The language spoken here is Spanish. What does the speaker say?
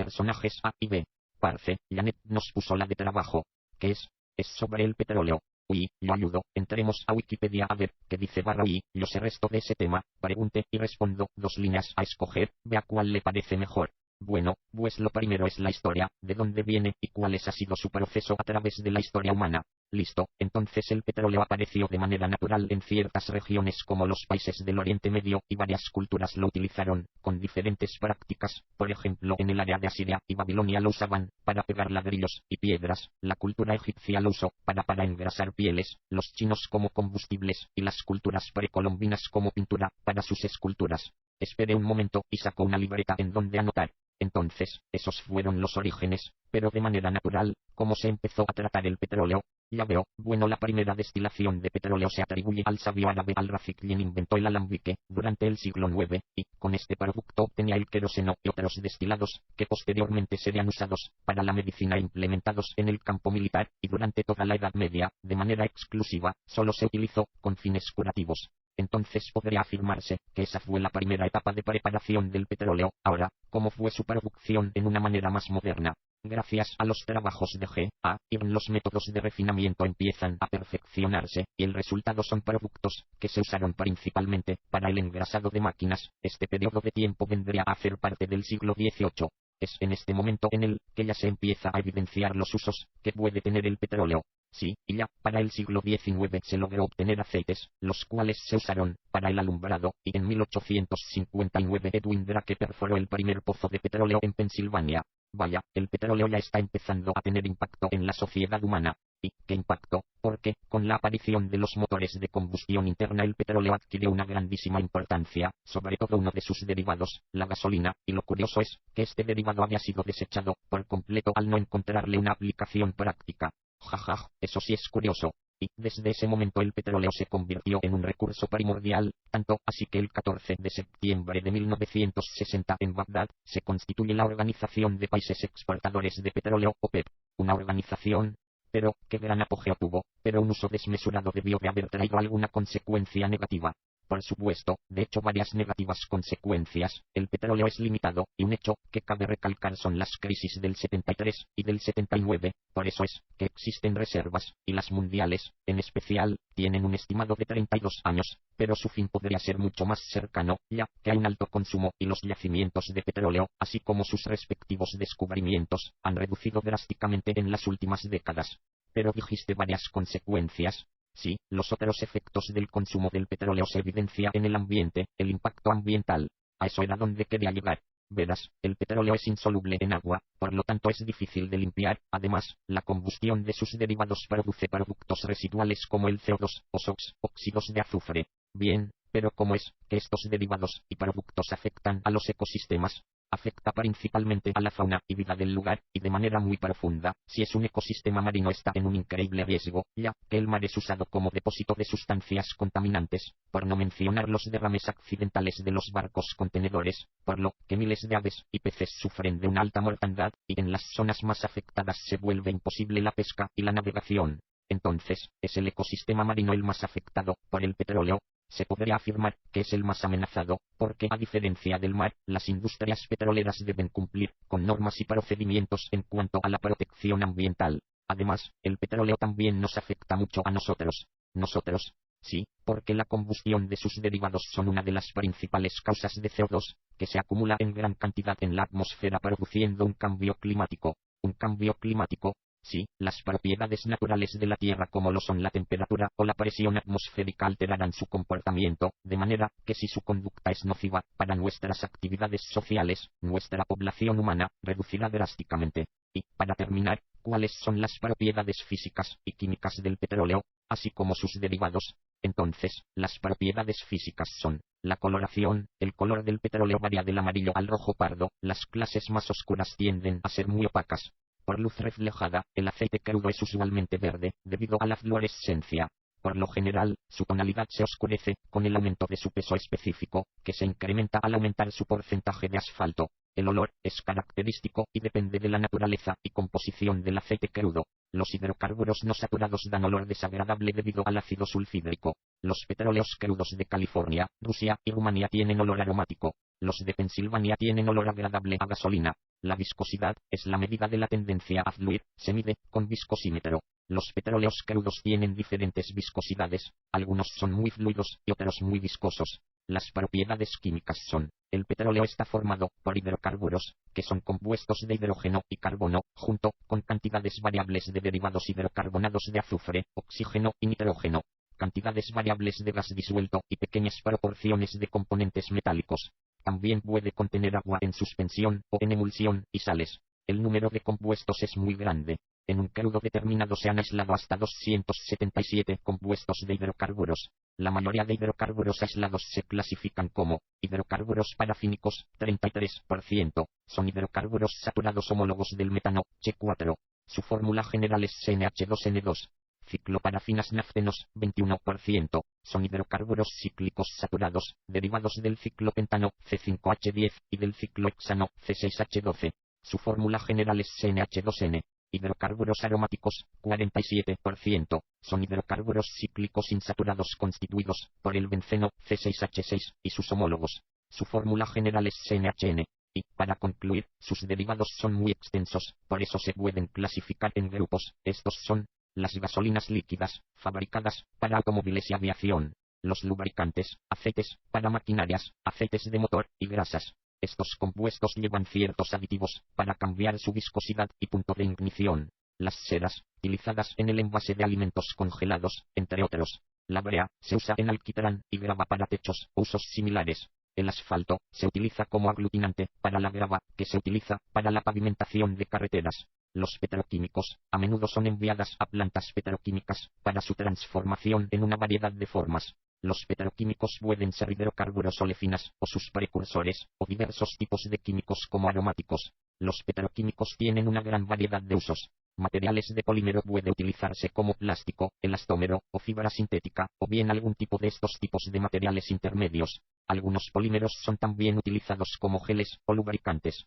personajes A y B. Parce, Janet nos puso la de trabajo. ¿Qué es? Es sobre el petróleo. Uy, lo ayudo, entremos a Wikipedia a ver qué dice /y, yo sé resto de ese tema, pregunte y respondo, 2 líneas a escoger, vea cuál le parece mejor. Bueno, pues lo primero es la historia, de dónde viene y cuáles ha sido su proceso a través de la historia humana. Listo, entonces el petróleo apareció de manera natural en ciertas regiones como los países del Oriente Medio y varias culturas lo utilizaron, con diferentes prácticas, por ejemplo en el área de Asiria y Babilonia lo usaban, para pegar ladrillos y piedras, la cultura egipcia lo usó, para engrasar pieles, los chinos como combustibles y las culturas precolombinas como pintura, para sus esculturas. Espere un momento y sacó una libreta en donde anotar. Entonces, esos fueron los orígenes, pero de manera natural, ¿cómo se empezó a tratar el petróleo? Ya veo, bueno, la primera destilación de petróleo se atribuye al sabio árabe Al-Rafiq, quien inventó el alambique durante el siglo IX, y con este producto obtenía el queroseno y otros destilados, que posteriormente serían usados para la medicina e implementados en el campo militar, y durante toda la Edad Media, de manera exclusiva, solo se utilizó con fines curativos. Entonces podría afirmarse que esa fue la primera etapa de preparación del petróleo. Ahora, ¿cómo fue su producción en una manera más moderna? Gracias a los trabajos de G.A. Irwin, los métodos de refinamiento empiezan a perfeccionarse, y el resultado son productos que se usaron principalmente para el engrasado de máquinas. Este periodo de tiempo vendría a hacer parte del siglo XVIII. Es en este momento en el que ya se empieza a evidenciar los usos que puede tener el petróleo. Sí, y ya, para el siglo XIX se logró obtener aceites, los cuales se usaron para el alumbrado, y en 1859 Edwin Drake perforó el primer pozo de petróleo en Pensilvania. Vaya, el petróleo ya está empezando a tener impacto en la sociedad humana. ¿Y qué impacto? Porque, con la aparición de los motores de combustión interna, el petróleo adquirió una grandísima importancia, sobre todo uno de sus derivados, la gasolina, y lo curioso es que este derivado había sido desechado por completo al no encontrarle una aplicación práctica. Jajaj, eso sí es curioso. Y desde ese momento el petróleo se convirtió en un recurso primordial, tanto así que el 14 de septiembre de 1960 en Bagdad, se constituye la Organización de Países Exportadores de Petróleo, OPEP, una organización, pero qué gran apogeo tuvo, pero un uso desmesurado debió de haber traído alguna consecuencia negativa. Por supuesto, de hecho varias negativas consecuencias, el petróleo es limitado, y un hecho que cabe recalcar son las crisis del 73 y del 79, por eso es que existen reservas, y las mundiales, en especial, tienen un estimado de 32 años, pero su fin podría ser mucho más cercano, ya que hay un alto consumo y los yacimientos de petróleo, así como sus respectivos descubrimientos, han reducido drásticamente en las últimas décadas. Pero dijiste varias consecuencias. Sí, los otros efectos del consumo del petróleo se evidencia en el ambiente, el impacto ambiental. A eso era donde quería llegar. Verás, el petróleo es insoluble en agua, por lo tanto es difícil de limpiar. Además, la combustión de sus derivados produce productos residuales como el CO2, o SOx, óxidos de azufre. Bien, pero ¿cómo es que estos derivados y productos afectan a los ecosistemas? Afecta principalmente a la fauna y vida del lugar, y de manera muy profunda. Si es un ecosistema marino está en un increíble riesgo, ya que el mar es usado como depósito de sustancias contaminantes, por no mencionar los derrames accidentales de los barcos contenedores, por lo que miles de aves y peces sufren de una alta mortandad, y en las zonas más afectadas se vuelve imposible la pesca y la navegación. Entonces, ¿es el ecosistema marino el más afectado por el petróleo? Se podría afirmar que es el más amenazado, porque a diferencia del mar, las industrias petroleras deben cumplir con normas y procedimientos en cuanto a la protección ambiental. Además, el petróleo también nos afecta mucho a nosotros. ¿Nosotros? Sí, porque la combustión de sus derivados son una de las principales causas de CO2, que se acumula en gran cantidad en la atmósfera produciendo un cambio climático. ¿Un cambio climático? Sí, las propiedades naturales de la Tierra como lo son la temperatura o la presión atmosférica alterarán su comportamiento, de manera que si su conducta es nociva para nuestras actividades sociales, nuestra población humana reducirá drásticamente. Y, para terminar, ¿cuáles son las propiedades físicas y químicas del petróleo, así como sus derivados? Entonces, las propiedades físicas son la coloración. El color del petróleo varía del amarillo al rojo pardo, las clases más oscuras tienden a ser muy opacas. Por luz reflejada, el aceite crudo es usualmente verde, debido a la fluorescencia. Por lo general, su tonalidad se oscurece con el aumento de su peso específico, que se incrementa al aumentar su porcentaje de asfalto. El olor es característico y depende de la naturaleza y composición del aceite crudo. Los hidrocarburos no saturados dan olor desagradable debido al ácido sulfídrico. Los petróleos crudos de California, Rusia y Rumanía tienen olor aromático. Los de Pensilvania tienen olor agradable a gasolina. La viscosidad es la medida de la tendencia a fluir, se mide con viscosímetro. Los petróleos crudos tienen diferentes viscosidades, algunos son muy fluidos y otros muy viscosos. Las propiedades químicas son: el petróleo está formado por hidrocarburos, que son compuestos de hidrógeno y carbono, junto con cantidades variables de derivados hidrocarbonados de azufre, oxígeno y nitrógeno, cantidades variables de gas disuelto y pequeñas proporciones de componentes metálicos. También puede contener agua en suspensión o en emulsión y sales. El número de compuestos es muy grande. En un crudo determinado se han aislado hasta 277 compuestos de hidrocarburos. La mayoría de hidrocarburos aislados se clasifican como hidrocarburos parafínicos, 33%, son hidrocarburos saturados homólogos del metano, Ch4. Su fórmula general es CnH2n2. Cicloparafinas naftenos, 21%, son hidrocarburos cíclicos saturados, derivados del ciclopentano, C5H10, y del ciclohexano, C6H12. Su fórmula general es CnH2n. Hidrocarburos aromáticos, 47%, son hidrocarburos cíclicos insaturados constituidos por el benceno, C6H6, y sus homólogos. Su fórmula general es CnHn. Y, para concluir, sus derivados son muy extensos, por eso se pueden clasificar en grupos. Estos son: las gasolinas líquidas, fabricadas para automóviles y aviación; los lubricantes, aceites para maquinarias, aceites de motor y grasas. Estos compuestos llevan ciertos aditivos para cambiar su viscosidad y punto de ignición; las ceras, utilizadas en el envase de alimentos congelados, entre otros. La brea se usa en alquitrán y grava para techos o usos similares. El asfalto se utiliza como aglutinante para la grava, que se utiliza para la pavimentación de carreteras. Los petroquímicos a menudo son enviadas a plantas petroquímicas para su transformación en una variedad de formas. Los petroquímicos pueden ser hidrocarburos olefinas o sus precursores, o diversos tipos de químicos como aromáticos. Los petroquímicos tienen una gran variedad de usos. Materiales de polímero puede utilizarse como plástico, elastómero o fibra sintética, o bien algún tipo de estos tipos de materiales intermedios. Algunos polímeros son también utilizados como geles o lubricantes.